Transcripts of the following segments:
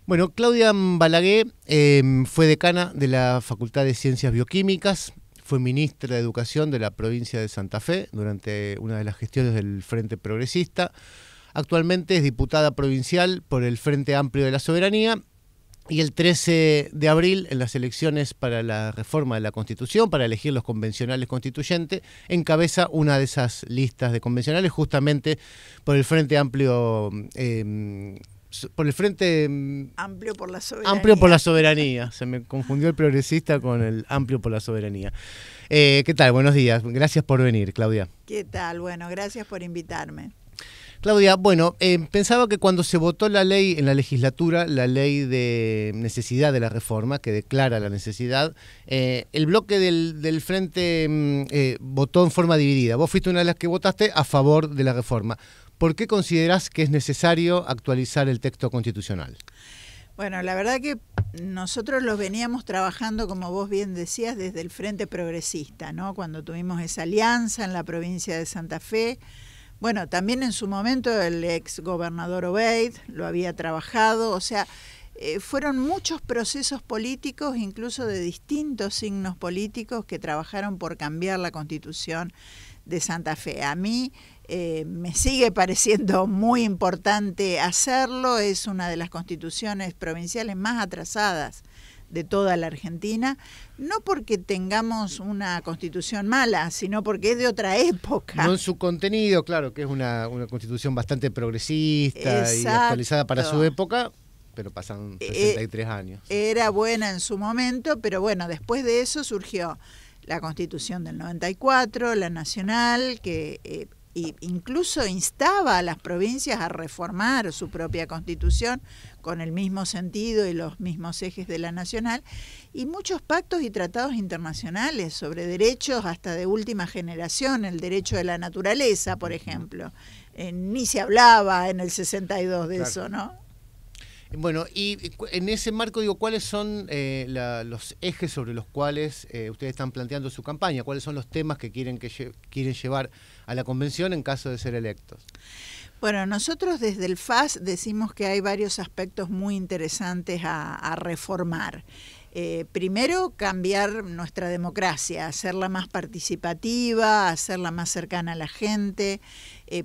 Bueno, Claudia Balaguer fue decana de la Facultad de Ciencias Bioquímicas, fue ministra de Educación de la provincia de Santa Fe durante una de las gestiones del Frente Progresista. Actualmente es diputada provincial por el Frente Amplio de la Soberanía y el 13 de abril, en las elecciones para la reforma de la Constitución, para elegir los convencionales constituyentes, encabeza una de esas listas de convencionales justamente por el Frente Amplio. Por el Frente Amplio por la Soberanía. Amplio por la Soberanía. Se me confundió el progresista con el Amplio por la Soberanía. ¿Qué tal? Buenos días. Gracias por venir, Claudia. ¿Qué tal? Bueno, gracias por invitarme. Claudia, bueno, pensaba que cuando se votó la ley en la legislatura, la ley de necesidad de la reforma, que declara la necesidad, el bloque del Frente votó en forma dividida. Vos fuiste una de las que votaste a favor de la reforma. ¿Por qué considerás que es necesario actualizar el texto constitucional? Bueno, la verdad que nosotros los veníamos trabajando, como vos bien decías, desde el Frente Progresista, ¿no? Cuando tuvimos esa alianza en la provincia de Santa Fe. Bueno, también en su momento el ex gobernador Obeid lo había trabajado, o sea, fueron muchos procesos políticos, incluso de distintos signos políticos, que trabajaron por cambiar la Constitución de Santa Fe. A mí me sigue pareciendo muy importante hacerlo, es una de las constituciones provinciales más atrasadas de toda la Argentina, no porque tengamos una constitución mala, sino porque es de otra época. No en su contenido, claro, que es una constitución bastante progresista. Exacto. Y actualizada para su época, pero pasan 63 años. Era buena en su momento, pero bueno, después de eso surgió la Constitución del 94, la Nacional, que incluso instaba a las provincias a reformar su propia Constitución con el mismo sentido y los mismos ejes de la Nacional, y muchos pactos y tratados internacionales sobre derechos hasta de última generación, el derecho de la naturaleza, por ejemplo. Ni se hablaba en el 62 de eso, ¿no? Bueno, y en ese marco, digo, ¿cuáles son los ejes sobre los cuales ustedes están planteando su campaña? ¿Cuáles son los temas que quieren llevar a la convención en caso de ser electos? Bueno, nosotros desde el FAS decimos que hay varios aspectos muy interesantes a reformar. Primero, cambiar nuestra democracia, hacerla más participativa, hacerla más cercana a la gente.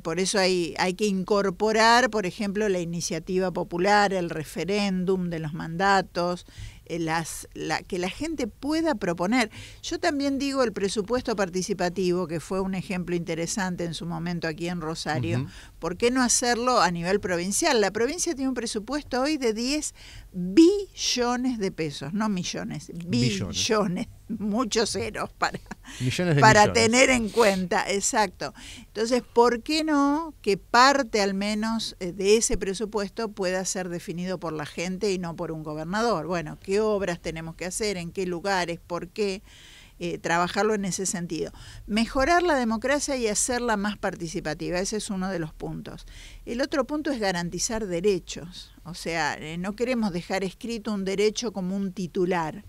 Por eso hay que incorporar, por ejemplo, la iniciativa popular, el referéndum de los mandatos, que la gente pueda proponer. Yo también digo el presupuesto participativo, que fue un ejemplo interesante en su momento aquí en Rosario. ¿Por qué no hacerlo a nivel provincial? La provincia tiene un presupuesto hoy de 10 billones de pesos, no millones, billones. Muchos ceros para tener en cuenta, exacto. Entonces, ¿por qué no que parte al menos de ese presupuesto pueda ser definido por la gente y no por un gobernador? Bueno, ¿qué obras tenemos que hacer? ¿En qué lugares? ¿Por qué? Trabajarlo en ese sentido. Mejorar la democracia y hacerla más participativa, ese es uno de los puntos. El otro punto es garantizar derechos, o sea, no queremos dejar escrito un derecho como un titular.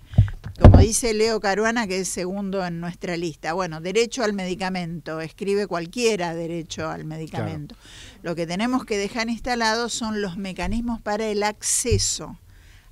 Como dice Leo Caruana, que es segundo en nuestra lista, bueno, derecho al medicamento, escribe cualquiera derecho al medicamento. Claro. Lo que tenemos que dejar instalados son los mecanismos para el acceso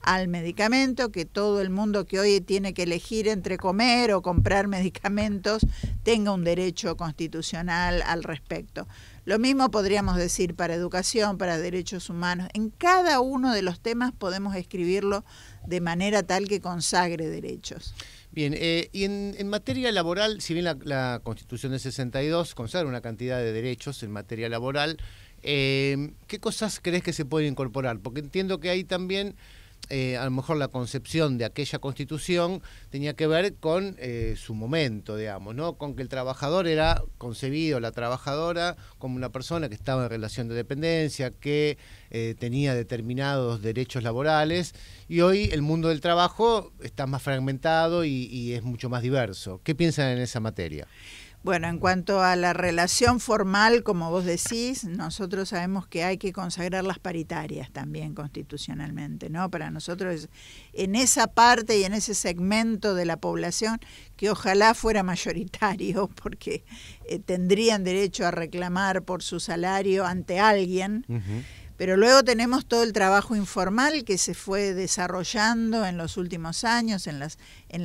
al medicamento, que todo el mundo que hoy tiene que elegir entre comer o comprar medicamentos tenga un derecho constitucional al respecto. Lo mismo podríamos decir para educación, para derechos humanos. En cada uno de los temas podemos escribirlo de manera tal que consagre derechos. Bien, y en materia laboral, si bien la Constitución del 62 consagra una cantidad de derechos en materia laboral, ¿qué cosas crees que se pueden incorporar? Porque entiendo que ahí también a lo mejor la concepción de aquella Constitución tenía que ver con su momento, digamos, ¿no? Con que el trabajador era concebido, la trabajadora, como una persona que estaba en relación de dependencia, que tenía determinados derechos laborales, y hoy el mundo del trabajo está más fragmentado y es mucho más diverso. ¿Qué piensan en esa materia? Bueno, en cuanto a la relación formal, como vos decís, nosotros sabemos que hay que consagrar las paritarias también constitucionalmente, ¿no? Para nosotros, en esa parte y en ese segmento de la población, que ojalá fuera mayoritario, porque tendrían derecho a reclamar por su salario ante alguien, Pero luego tenemos todo el trabajo informal que se fue desarrollando en los últimos años, en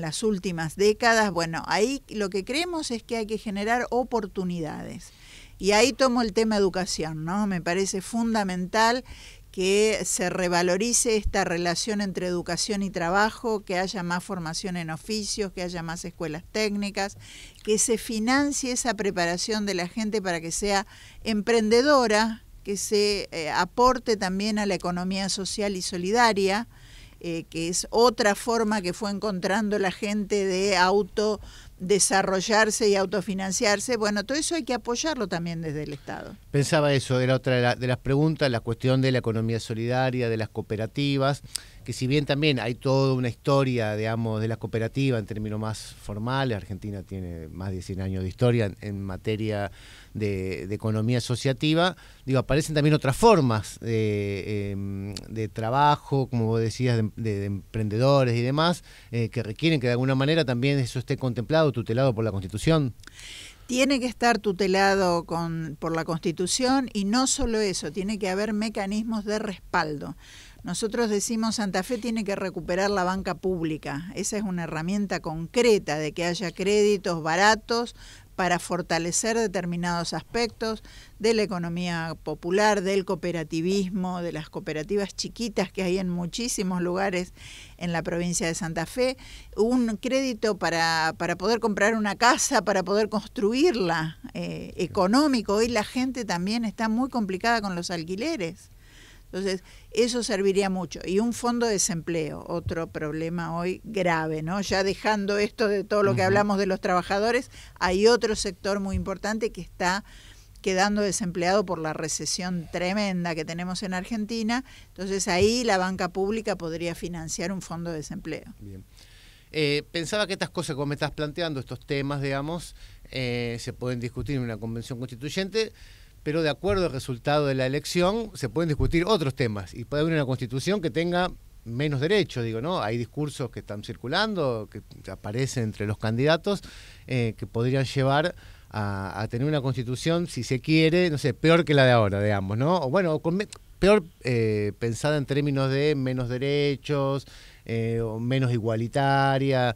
las últimas décadas. Bueno, ahí lo que creemos es que hay que generar oportunidades. Y ahí tomo el tema educación, ¿no? Me parece fundamental que se revalorice esta relación entre educación y trabajo, que haya más formación en oficios, que haya más escuelas técnicas, que se financie esa preparación de la gente para que sea emprendedora, que se aporte también a la economía social y solidaria, que es otra forma que fue encontrando la gente de autodesarrollarse y autofinanciarse. Bueno, todo eso hay que apoyarlo también desde el Estado. Pensaba eso, era otra de las preguntas, la cuestión de la economía solidaria, de las cooperativas, que si bien también hay toda una historia, digamos, de las cooperativas en términos más formales, Argentina tiene más de 100 años de historia en materia de economía asociativa, digo, aparecen también otras formas de trabajo, como vos decías, de emprendedores y demás, que requieren que de alguna manera también eso esté contemplado, tutelado por la Constitución. Tiene que estar tutelado por la Constitución, y no solo eso, tiene que haber mecanismos de respaldo. Nosotros decimos Santa Fe tiene que recuperar la banca pública. Esa es una herramienta concreta de que haya créditos baratos para fortalecer determinados aspectos de la economía popular, del cooperativismo, de las cooperativas chiquitas que hay en muchísimos lugares en la provincia de Santa Fe, un crédito para poder comprar una casa, para poder construirla, económico. Hoy la gente también está muy complicada con los alquileres. Entonces, eso serviría mucho. Y un fondo de desempleo, otro problema hoy grave, ¿no? Ya dejando esto de todo lo que hablamos de los trabajadores, hay otro sector muy importante que está quedando desempleado por la recesión tremenda que tenemos en Argentina. Entonces, ahí la banca pública podría financiar un fondo de desempleo. Bien. Pensaba que estas cosas, como me estás planteando, estos temas, digamos, se pueden discutir en una convención constituyente, pero de acuerdo al resultado de la elección se pueden discutir otros temas y puede haber una constitución que tenga menos derechos, digo, ¿no? Hay discursos que están circulando, que aparecen entre los candidatos, que podrían llevar a tener una constitución, si se quiere, no sé, peor que la de ahora, digamos, ¿no? O bueno, peor pensada en términos de menos derechos, o menos igualitaria.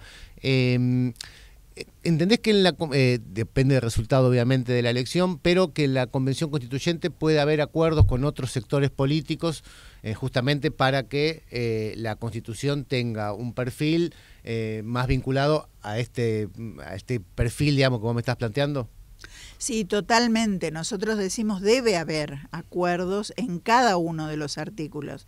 ¿Entendés que depende del resultado obviamente de la elección, pero que en la Convención Constituyente puede haber acuerdos con otros sectores políticos justamente para que la Constitución tenga un perfil más vinculado a este perfil, digamos, que vos me estás planteando? Sí, totalmente. Nosotros decimos debe haber acuerdos en cada uno de los artículos.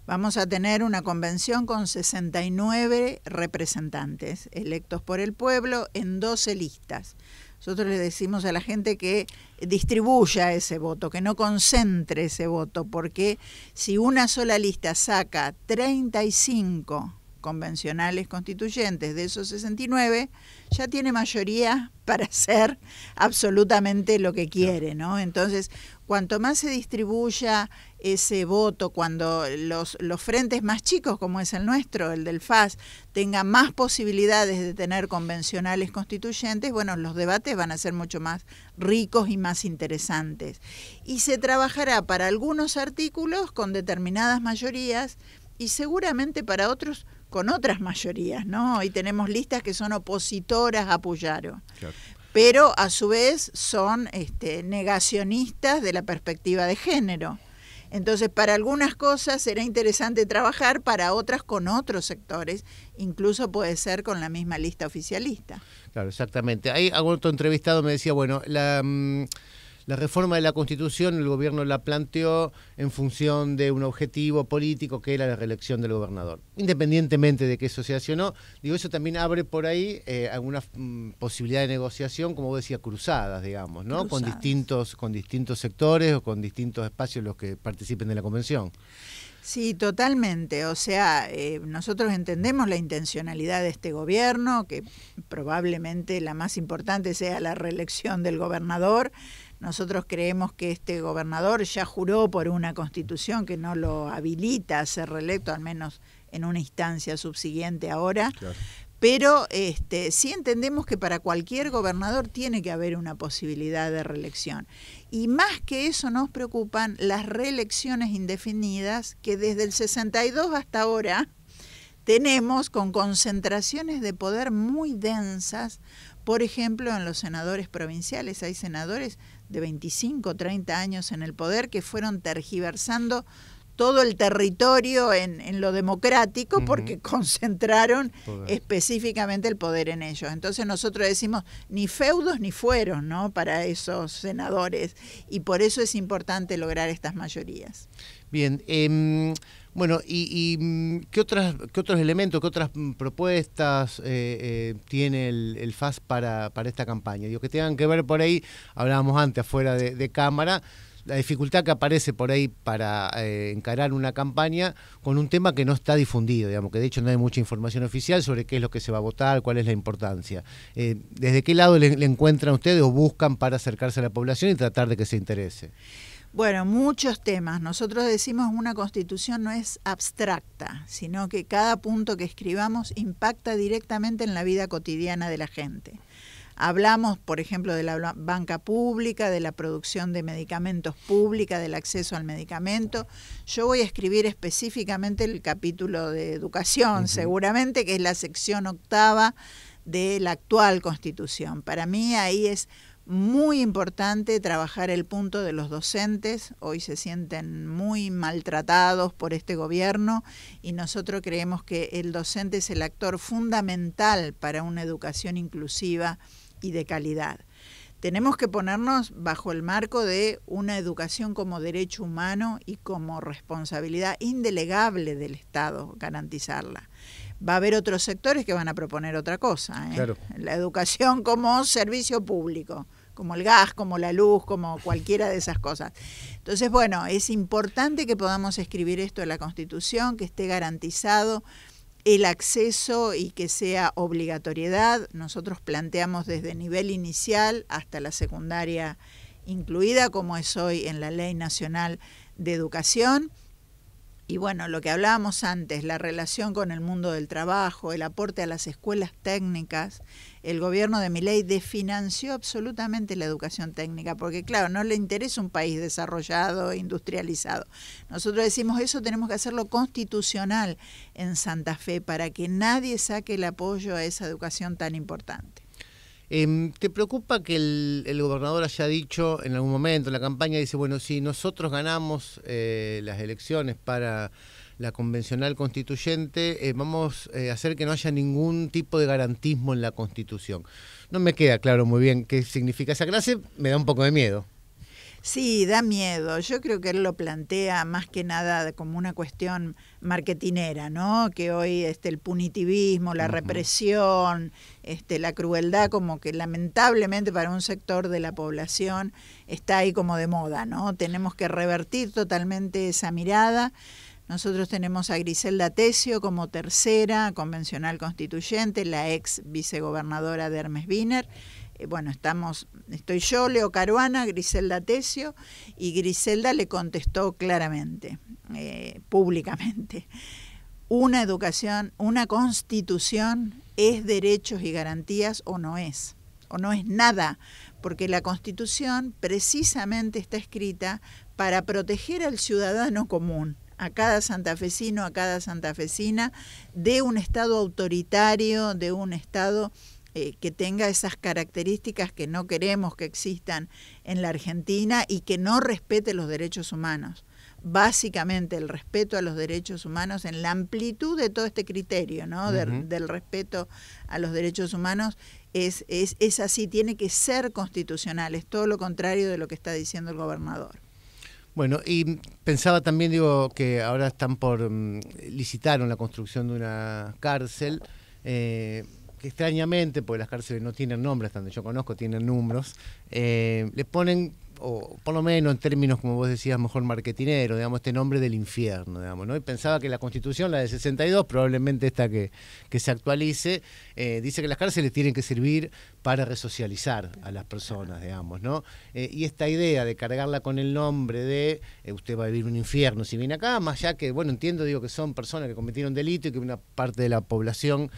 Vamos a tener una convención con 69 representantes electos por el pueblo en 12 listas. Nosotros le decimos a la gente que distribuya ese voto, que no concentre ese voto, porque si una sola lista saca 35 convencionales constituyentes de esos 69, ya tiene mayoría para hacer absolutamente lo que quiere, ¿no? Entonces, cuanto más se distribuya ese voto, cuando los frentes más chicos, como es el nuestro, el del FAS, tengan más posibilidades de tener convencionales constituyentes, bueno, los debates van a ser mucho más ricos y más interesantes. Y se trabajará para algunos artículos con determinadas mayorías y seguramente para otros con otras mayorías, ¿no? Hoy tenemos listas que son opositoras a Puyaro, claro, pero a su vez son negacionistas de la perspectiva de género. Entonces, para algunas cosas será interesante trabajar, para otras con otros sectores, incluso puede ser con la misma lista oficialista. Claro, exactamente. Ahí algún otro entrevistado me decía, bueno, la reforma de la Constitución el gobierno la planteó en función de un objetivo político que era la reelección del gobernador. Independientemente de que eso se hace o no, digo, eso también abre por ahí alguna posibilidad de negociación, como vos decías, cruzadas, digamos, ¿no? Cruzadas. Con distintos sectores o con distintos espacios los que participen de la convención. Sí, totalmente. O sea, nosotros entendemos la intencionalidad de este gobierno, que probablemente la más importante sea la reelección del gobernador. Nosotros creemos que este gobernador ya juró por una constitución que no lo habilita a ser reelecto, al menos en una instancia subsiguiente ahora. Claro. Pero sí entendemos que para cualquier gobernador tiene que haber una posibilidad de reelección. Y más que eso nos preocupan las reelecciones indefinidas que desde el 62 hasta ahora tenemos con concentraciones de poder muy densas. Por ejemplo, en los senadores provinciales hay senadores de 25, 30 años en el poder que fueron tergiversando todo el territorio en lo democrático porque concentraron específicamente el poder en ellos. Entonces nosotros decimos ni feudos ni fueros, ¿no?, para esos senadores, y por eso es importante lograr estas mayorías. Bien, bueno, y ¿qué otros elementos, qué otras propuestas tiene el FAS para esta campaña? Digo, que tengan que ver por ahí, hablábamos antes afuera de cámara, la dificultad que aparece por ahí para encarar una campaña con un tema que no está difundido, digamos, que de hecho no hay mucha información oficial sobre qué es lo que se va a votar, cuál es la importancia. ¿Desde qué lado le encuentran ustedes o buscan para acercarse a la población y tratar de que se interese? Bueno, muchos temas. Nosotros decimos una constitución no es abstracta, sino que cada punto que escribamos impacta directamente en la vida cotidiana de la gente. Hablamos, por ejemplo, de la banca pública, de la producción de medicamentos pública, del acceso al medicamento. Yo voy a escribir específicamente el capítulo de educación, seguramente, que es la sección 8ª de la actual Constitución. Para mí ahí es muy importante trabajar el punto de los docentes. Hoy se sienten muy maltratados por este gobierno y nosotros creemos que el docente es el actor fundamental para una educación inclusiva y de calidad. Tenemos que ponernos bajo el marco de una educación como derecho humano y como responsabilidad indelegable del Estado, garantizarla. Va a haber otros sectores que van a proponer otra cosa, ¿eh? Claro. La educación como servicio público, como el gas, como la luz, como cualquiera de esas cosas. Entonces, bueno, es importante que podamos escribir esto en la Constitución, que esté garantizado el acceso y que sea obligatoriedad. Nosotros planteamos desde nivel inicial hasta la secundaria incluida, como es hoy en la Ley Nacional de Educación. Y bueno, lo que hablábamos antes, la relación con el mundo del trabajo, el aporte a las escuelas técnicas. El gobierno de Milei desfinanció absolutamente la educación técnica, porque claro, no le interesa un país desarrollado, industrializado. Nosotros decimos eso tenemos que hacerlo constitucional en Santa Fe para que nadie saque el apoyo a esa educación tan importante. ¿Te preocupa que el gobernador haya dicho en algún momento en la campaña, dice, bueno, si nosotros ganamos las elecciones para la convencional constituyente, vamos a hacer que no haya ningún tipo de garantismo en la Constitución? No me queda claro muy bien qué significa esa frase, me da un poco de miedo. Sí, da miedo. Yo creo que él lo plantea más que nada como una cuestión marketinera, ¿no? Que hoy el punitivismo, la represión, la crueldad, como que lamentablemente para un sector de la población está ahí como de moda, ¿no? Tenemos que revertir totalmente esa mirada. Nosotros tenemos a Griselda Tessio como tercera convencional constituyente, la ex vicegobernadora de Hermes Wiener. Bueno, estoy yo, Leo Caruana, Griselda Tessio, y Griselda le contestó claramente, públicamente, una educación, una constitución es derechos y garantías o no es nada, porque la Constitución precisamente está escrita para proteger al ciudadano común, a cada santafesino, a cada santafesina, de un Estado autoritario, de un Estado que tenga esas características que no queremos que existan en la Argentina y que no respete los derechos humanos. Básicamente el respeto a los derechos humanos en la amplitud de todo este criterio, ¿no? Del respeto a los derechos humanos es así, tiene que ser constitucional, es todo lo contrario de lo que está diciendo el gobernador. Bueno, y pensaba también, digo, que ahora están por licitaron la construcción de una cárcel, que extrañamente, porque las cárceles no tienen nombres, hasta donde yo conozco, tienen números, le ponen o por lo menos en términos, como vos decías, mejor marketinero, digamos, este nombre del infierno, digamos, ¿no? Y pensaba que la Constitución, la del 62, probablemente esta que se actualice, dice que las cárceles tienen que servir para resocializar a las personas, digamos, ¿no? Y esta idea de cargarla con el nombre de usted va a vivir un infierno si viene acá, más allá que, bueno, entiendo, digo, que son personas que cometieron delito y que una parte de la población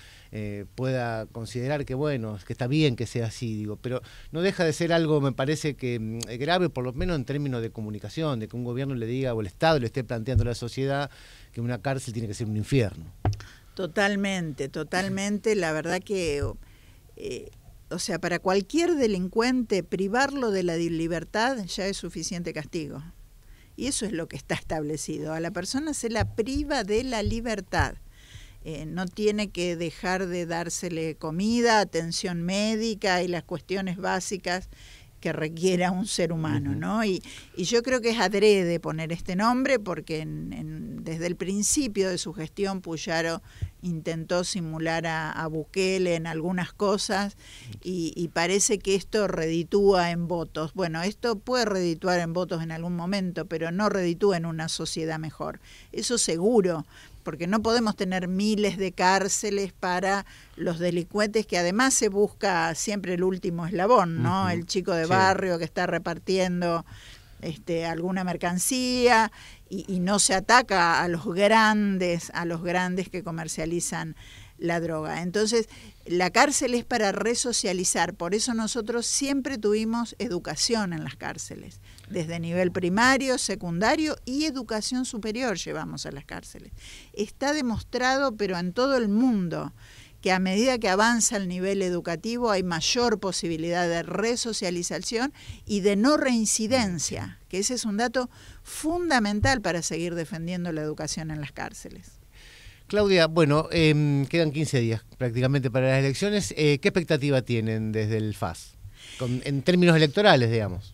pueda considerar que, bueno, que está bien que sea así, digo, pero no deja de ser algo, me parece que grave, por lo menos en términos de comunicación, de que un gobierno le diga, o el Estado le esté planteando a la sociedad que una cárcel tiene que ser un infierno. Totalmente, totalmente. La verdad que, o sea, para cualquier delincuente, privarlo de la libertad ya es suficiente castigo. Y eso es lo que está establecido. A la persona se la priva de la libertad. No tiene que dejar de dársele comida, atención médica y las cuestiones básicas que requiera un ser humano, ¿no? Y yo creo que es adrede poner este nombre porque desde el principio de su gestión Puyaro intentó simular a Bukele en algunas cosas y parece que esto reditúa en votos. Bueno, esto puede redituar en votos en algún momento, pero no reditúa en una sociedad mejor. Eso seguro, porque no podemos tener miles de cárceles para los delincuentes, que además se busca siempre el último eslabón, ¿no? El chico de barrio que está repartiendo alguna mercancía y no se ataca a los grandes que comercializan la droga. Entonces, la cárcel es para resocializar, por eso nosotros siempre tuvimos educación en las cárceles, desde nivel primario, secundario y educación superior llevamos a las cárceles. Está demostrado, pero en todo el mundo, que a medida que avanza el nivel educativo hay mayor posibilidad de resocialización y de no reincidencia, que ese es un dato fundamental para seguir defendiendo la educación en las cárceles. Claudia, bueno, quedan 15 días prácticamente para las elecciones. ¿Qué expectativa tienen desde el FAS? En términos electorales, digamos.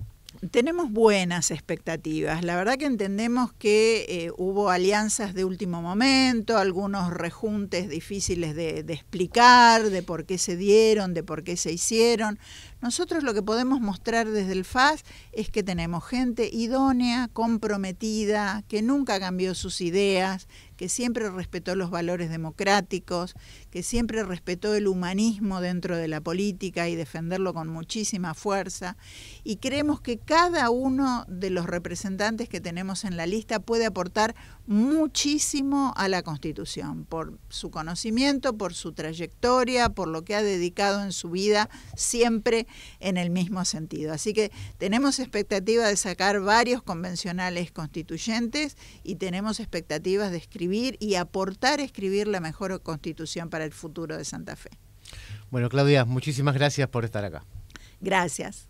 Tenemos buenas expectativas. La verdad que entendemos que hubo alianzas de último momento, algunos rejuntes difíciles de explicar, de por qué se dieron, de por qué se hicieron. Nosotros lo que podemos mostrar desde el FAS es que tenemos gente idónea, comprometida, que nunca cambió sus ideas, que siempre respetó los valores democráticos, que siempre respetó el humanismo dentro de la política y defenderlo con muchísima fuerza. Y creemos que cada uno de los representantes que tenemos en la lista puede aportar muchísimo a la Constitución, por su conocimiento, por su trayectoria, por lo que ha dedicado en su vida siempre en el mismo sentido. Así que tenemos expectativa de sacar varios convencionales constituyentes y tenemos expectativas de escribir y aportar a escribir la mejor Constitución para el futuro de Santa Fe. Bueno, Claudia, muchísimas gracias por estar acá. Gracias.